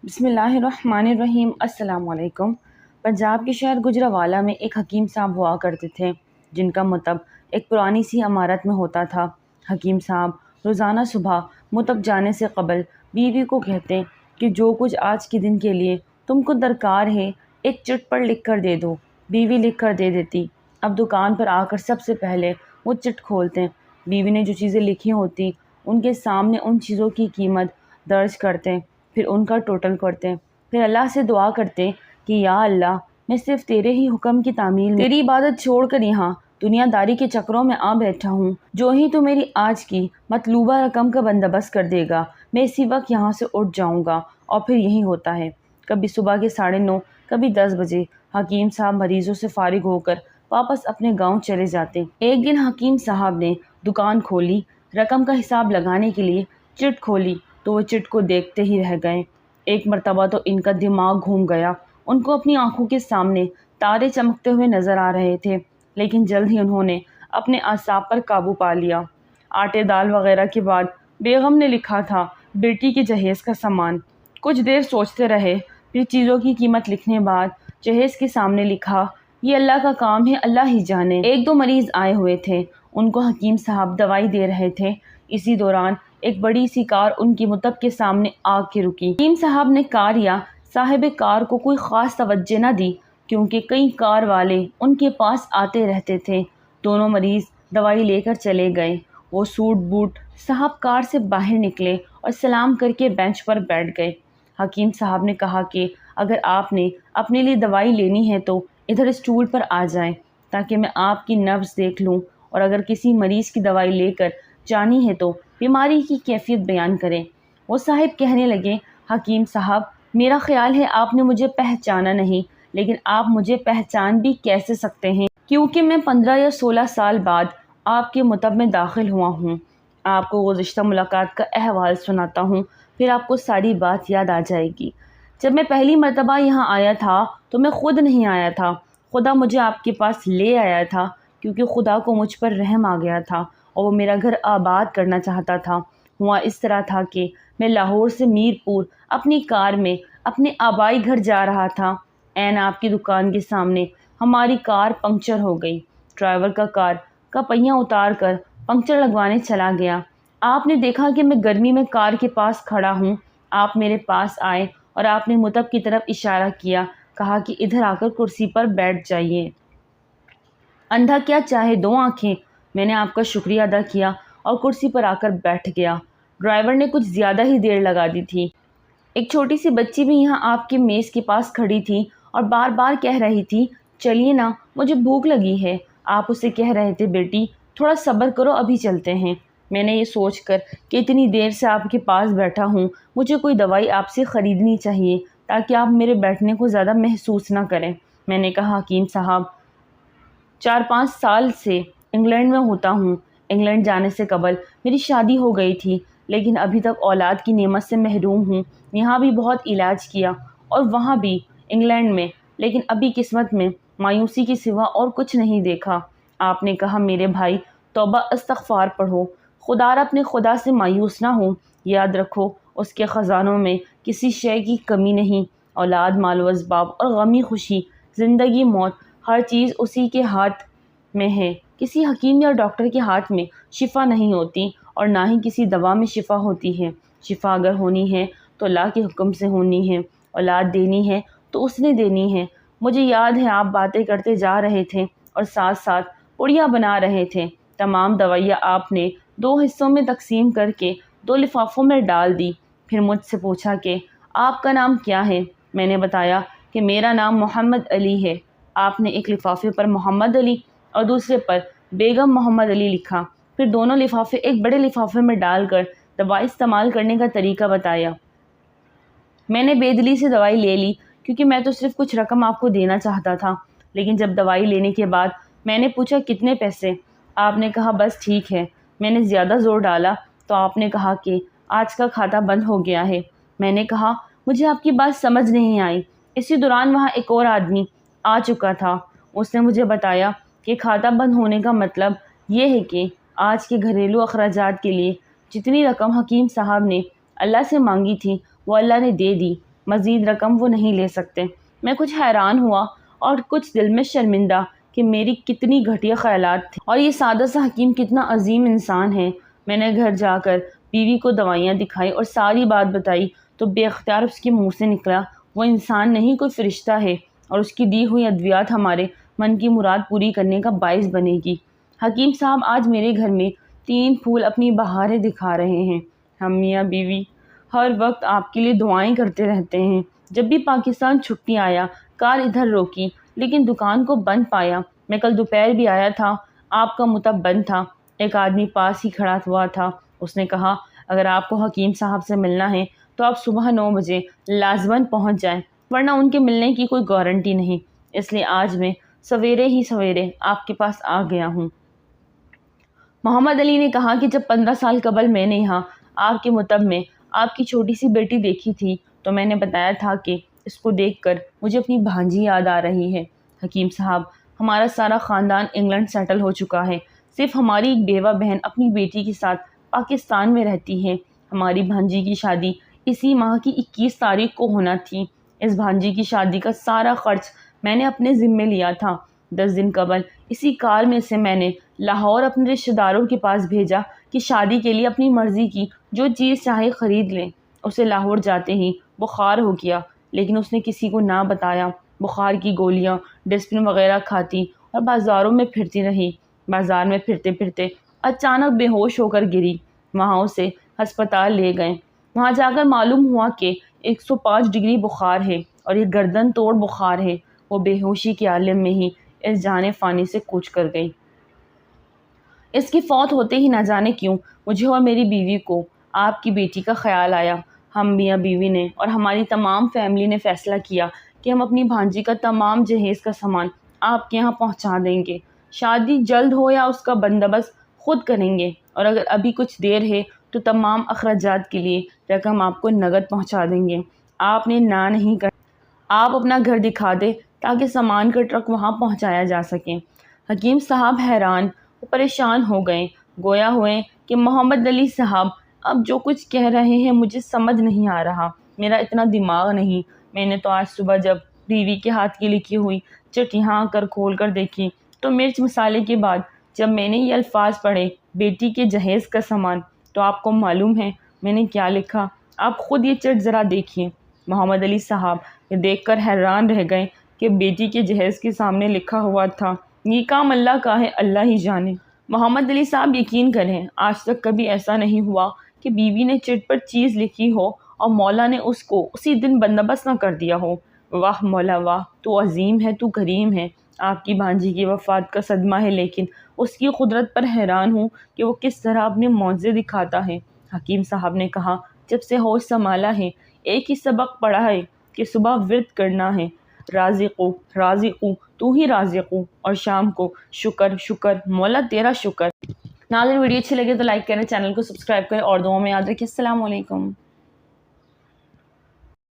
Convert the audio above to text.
بسم اللہ الرحمن الرحیم۔ السلام علیکم۔ پنجاب کے شہر گجرانوالہ میں ایک حکیم صاحب ہوا کرتے تھے جن کا مطب ایک پرانی سی عمارت میں ہوتا تھا۔ حکیم صاحب روزانہ صبح مطب جانے سے قبل بیوی کو کہتے کہ جو کچھ آج کے دن کے لیے تم کو درکار ہے ایک چٹ پر لکھ کر دے دو۔ بیوی لکھ کر دے دیتی۔ اب دکان پر آ کر سب سے پہلے وہ چٹ کھولتے، بیوی نے جو چیزیں لکھی ہوتی ان کے سامنے ان چیزوں کی قیمت درج کرتے، پھر ان کا ٹوٹل کرتے، پھر اللہ سے دعا کرتے کہ یا اللہ میں صرف تیرے ہی حکم کی تعمیل میں تیری عبادت چھوڑ کر یہاں دنیا داری کے چکروں میں آ بیٹھا ہوں۔ جو ہی تو میری آج کی مطلوبہ رقم کا بندوبست کر دے گا میں اسی وقت یہاں سے اٹھ جاؤں گا۔ اور پھر یہی ہوتا ہے، کبھی صبح کے 9:30 کبھی 10 بجے حکیم صاحب مریضوں سے فارغ ہو کر واپس اپنے گاؤں چلے جاتے۔ ایک دن حکیم صاحب نے دکان کھولی، رقم کا حساب لگانے کے لیے چٹ کھولی تو وہ چٹ کو دیکھتے ہی رہ گئے۔ ایک مرتبہ تو ان کا دماغ گھوم گیا، ان کو اپنی آنکھوں کے سامنے تارے چمکتے ہوئے نظر آ رہے تھے، لیکن جلد ہی انہوں نے اپنے اعصاب پر قابو پا لیا۔ آٹے دال وغیرہ کے بعد بیگم نے لکھا تھا بیٹی کے جہیز کا سامان۔ کچھ دیر سوچتے رہے، پھر چیزوں کی قیمت لکھنے بعد جہیز کے سامنے لکھا یہ اللہ کا کام ہے، اللہ ہی جانے۔ ایک دو مریض آئے ہوئے تھے، ان کو حکیم صاحب دوائی دے رہے تھے، اسی دوران ایک بڑی سی کار ان کی مطب کے سامنے آ کے رکی۔ حکیم صاحب نے کار یا صاحب کار کو کوئی خاص توجہ نہ دی کیونکہ کئی کار والے ان کے پاس آتے رہتے تھے۔ دونوں مریض دوائی لے کر چلے گئے۔ وہ سوٹ بوٹ صاحب کار سے باہر نکلے اور سلام کر کے بینچ پر بیٹھ گئے۔ حکیم صاحب نے کہا کہ اگر آپ نے اپنے لیے دوائی لینی ہے تو ادھر اسٹول پر آ جائیں تاکہ میں آپ کی نبض دیکھ لوں، اور اگر کسی مریض کی دوائی لے کر جانی ہے تو بیماری کی کیفیت بیان کریں۔ وہ صاحب کہنے لگے حکیم صاحب میرا خیال ہے آپ نے مجھے پہچانا نہیں، لیکن آپ مجھے پہچان بھی کیسے سکتے ہیں کیونکہ میں 15 یا 16 سال بعد آپ کے مطب میں داخل ہوا ہوں۔ آپ کو گزشتہ ملاقات کا احوال سناتا ہوں، پھر آپ کو ساری بات یاد آ جائے گی۔ جب میں پہلی مرتبہ یہاں آیا تھا تو میں خود نہیں آیا تھا، خدا مجھے آپ کے پاس لے آیا تھا کیونکہ خدا کو مجھ پر رحم آ گیا تھا اور وہ میرا گھر آباد کرنا چاہتا تھا۔ ہوا اس طرح تھا کہ میں لاہور سے میر پور اپنی کار میں اپنے آبائی گھر جا رہا تھا۔ عین آپ کی دکان کے سامنے ہماری کار پنکچر ہو گئی۔ ڈرائیور کا کار کا پہیہ اتار کر پنکچر لگوانے چلا گیا۔ آپ نے دیکھا کہ میں گرمی میں کار کے پاس کھڑا ہوں، آپ میرے پاس آئے اور آپ نے مطب کی طرف اشارہ کیا، کہا کہ ادھر آ کر کرسی پر بیٹھ جائیے۔ اندھا کیا چاہے دو آنکھیں، میں نے آپ کا شکریہ ادا کیا اور کرسی پر آ کر بیٹھ گیا۔ ڈرائیور نے کچھ زیادہ ہی دیر لگا دی تھی۔ ایک چھوٹی سی بچی بھی یہاں آپ کے میز کے پاس کھڑی تھی اور بار بار کہہ رہی تھی چلیے نا مجھے بھوک لگی ہے۔ آپ اسے کہہ رہے تھے بیٹی تھوڑا صبر کرو ابھی چلتے ہیں۔ میں نے یہ سوچ کر کہ اتنی دیر سے آپ کے پاس بیٹھا ہوں مجھے کوئی دوائی آپ سے خریدنی چاہیے تاکہ آپ میرے بیٹھنے کو زیادہ محسوس نہ کریں۔ میں نے کہا حکیم صاحب 4-5 سال سے انگلینڈ میں ہوتا ہوں۔ انگلینڈ جانے سے قبل میری شادی ہو گئی تھی، لیکن ابھی تک اولاد کی نعمت سے محروم ہوں۔ یہاں بھی بہت علاج کیا اور وہاں بھی انگلینڈ میں، لیکن ابھی قسمت میں مایوسی کے سوا اور کچھ نہیں دیکھا۔ آپ نے کہا میرے بھائی توبہ استغفار پڑھو، خدا را اپنے خدا سے مایوس نہ ہو، یاد رکھو اس کے خزانوں میں کسی شے کی کمی نہیں۔ اولاد مال و اسباب اور غمی خوشی زندگی موت ہر چیز اسی کے ہاتھ میں ہے۔ کسی حکیم یا ڈاکٹر کے ہاتھ میں شفا نہیں ہوتی اور نہ ہی کسی دوا میں شفا ہوتی ہے۔ شفا اگر ہونی ہے تو اللہ کے حکم سے ہونی ہے، اولاد دینی ہے تو اس نے دینی ہے۔ مجھے یاد ہے آپ باتیں کرتے جا رہے تھے اور ساتھ ساتھ پڑیاں بنا رہے تھے۔ تمام دوائیاں آپ نے 2 حصوں میں تقسیم کر کے 2 لفافوں میں ڈال دی، پھر مجھ سے پوچھا کہ آپ کا نام کیا ہے؟ میں نے بتایا کہ میرا نام محمد علی ہے۔ آپ نے ایک لفافے پر محمد علی اور دوسرے پر بیگم محمد علی لکھا، پھر دونوں لفافے ایک بڑے لفافے میں ڈال کر دوائی استعمال کرنے کا طریقہ بتایا۔ میں نے بے دلی سے دوائی لے لی کیونکہ میں تو صرف کچھ رقم آپ کو دینا چاہتا تھا، لیکن جب دوائی لینے کے بعد میں نے پوچھا کتنے پیسے؟ آپ نے کہا بس ٹھیک ہے۔ میں نے زیادہ زور ڈالا تو آپ نے کہا کہ آج کا کھاتا بند ہو گیا ہے۔ میں نے کہا مجھے آپ کی بات سمجھ نہیں آئی۔ اسی دوران وہاں ایک اور آدمی آ چکا تھا، اس نے مجھے بتایا کہ کھاتا بند ہونے کا مطلب یہ ہے کہ آج کے گھریلو اخراجات کے لیے جتنی رقم حکیم صاحب نے اللہ سے مانگی تھی وہ اللہ نے دے دی۔ مزید رقم وہ نہیں لے سکتے۔ میں کچھ حیران ہوا اور کچھ دل میں شرمندہ کہ میری کتنی گھٹیا خیالات تھیں اور یہ سادہ سا حکیم کتنا عظیم انسان ہے۔ میں نے گھر جا کر بیوی کو دوائیاں دکھائی اور ساری بات بتائی تو بے اختیار اس کے منہ سے نکلا، وہ انسان نہیں کوئی فرشتہ ہے اور اس کی دی ہوئی ادویات ہمارے من کی مراد پوری کرنے کا باعث بنے گی۔ حکیم صاحب آج میرے گھر میں 3 پھول اپنی بہاریں دکھا رہے ہیں۔ ہم میاں بیوی ہر وقت آپ کے لیے دعائیں کرتے رہتے ہیں۔ جب بھی پاکستان چھٹی آیا کار ادھر روکی لیکن دکان کو بند پایا۔ میں کل دوپہر بھی آیا تھا، آپ کا متب بند تھا۔ ایک آدمی پاس ہی کھڑا ہوا تھا، اس نے کہا اگر آپ کو حکیم صاحب سے ملنا ہے تو آپ صبح 9 بجے لازماً پہنچ جائیں، ورنہ ان کے ملنے کی کوئی گارنٹی نہیں، اس لیے آج میں سویرے ہی سویرے آپ کے پاس آ گیا ہوں۔ محمد علی نے کہا کہ جب 15 سال قبل میں نے یہاں آپ کے متب میں آپ کی چھوٹی سی بیٹی دیکھی تھی تو میں نے بتایا تھا کہ اس کو دیکھ کر مجھے اپنی بھانجی یاد آ رہی ہے۔ حکیم صاحب، ہمارا سارا خاندان انگلینڈ سیٹل ہو چکا ہے، صرف ہماری ایک بیوہ بہن اپنی بیٹی کے ساتھ پاکستان میں رہتی ہے۔ ہماری بھانجی کی شادی اسی ماہ کی 21 تاریخ کو ہونا تھی۔ اس بھانجی کی شادی کا سارا خرچ میں نے اپنے ذمے لیا تھا۔ 10 دن قبل اسی کار میں سے میں نے لاہور اپنے رشتہ داروں کے پاس بھیجا کہ شادی کے لیے اپنی مرضی کی جو چیز چاہے خرید لیں۔ اسے لاہور جاتے ہی بخار ہو گیا، لیکن اس نے کسی کو نہ بتایا۔ بخار کی گولیاں ڈسپلن وغیرہ کھاتی اور بازاروں میں پھرتی رہی۔ بازار میں پھرتے پھرتے اچانک بے ہوش ہو کر گری۔ وہاں اسے ہسپتال لے گئے۔ وہاں جا کر معلوم ہوا کہ 105 ڈگری بخار ہے اور یہ گردن توڑ بخار ہے۔ وہ بے ہوشی کے عالم میں ہی اس جانے فانی سے کوچ کر گئی۔ اس کے فوت ہوتے ہی نہ جانے کیوں مجھے اور میری بیوی کو آپ کی بیٹی کا خیال آیا۔ ہم میاں بیوی نے اور ہماری تمام فیملی نے فیصلہ کیا کہ ہم اپنی بھانجی کا تمام جہیز کا سامان آپ کے یہاں پہنچا دیں گے۔ شادی جلد ہو یا اس کا بندوبست خود کریں گے، اور اگر ابھی کچھ دیر ہے تو تمام اخراجات کے لیے رقم آپ کو نقد پہنچا دیں گے۔ آپ نے نہ نہیں کر، آپ اپنا گھر دکھا دیں تاکہ سامان کا ٹرک وہاں پہنچایا جا سکے۔ حکیم صاحب حیران و پریشان ہو گئے، گویا ہوئے کہ محمد علی صاحب اب جو کچھ کہہ رہے ہیں مجھے سمجھ نہیں آ رہا، میرا اتنا دماغ نہیں۔ میں نے تو آج صبح جب بیوی کے ہاتھ کی لکھی ہوئی چٹ یہاں کر کھول کر دیکھی تو مرچ مسالے کے بعد جب میں نے یہ الفاظ پڑھے بیٹی کے جہیز کا سامان، تو آپ کو معلوم ہے میں نے کیا لکھا؟ آپ خود یہ چٹ ذرا دیکھیے۔ محمد علی صاحب یہ دیکھ کر حیران رہ گئے کہ بیٹی کے جہیز کے سامنے لکھا ہوا تھا یہ کام اللہ کا ہے، اللہ ہی جانے۔ محمد علی صاحب یقین کریں آج تک کبھی ایسا نہیں ہوا کہ بیوی نے چٹ پر چیز لکھی ہو اور مولا نے اس کو اسی دن بندوبست نہ کر دیا ہو۔ واہ مولا واہ، تو عظیم ہے، تو کریم ہے۔ آپ کی بھانجی کی وفات کا صدمہ ہے، لیکن اس کی قدرت پر حیران ہوں کہ وہ کس طرح اپنے معجزے دکھاتا ہے۔ حکیم صاحب نے کہا جب سے ہوش سنبھالا ہے ایک ہی سبق پڑھا ہے کہ صبح ورد کرنا ہے رازقو رازقو تو ہی رازقو، اور شام کو شکر شکر مولا تیرا شکر۔ ناظرین ویڈیو اچھی لگے تو لائک کریں، چینل کو سبسکرائب کریں اور دعاؤں میں یاد رکھیں۔ السلام علیکم۔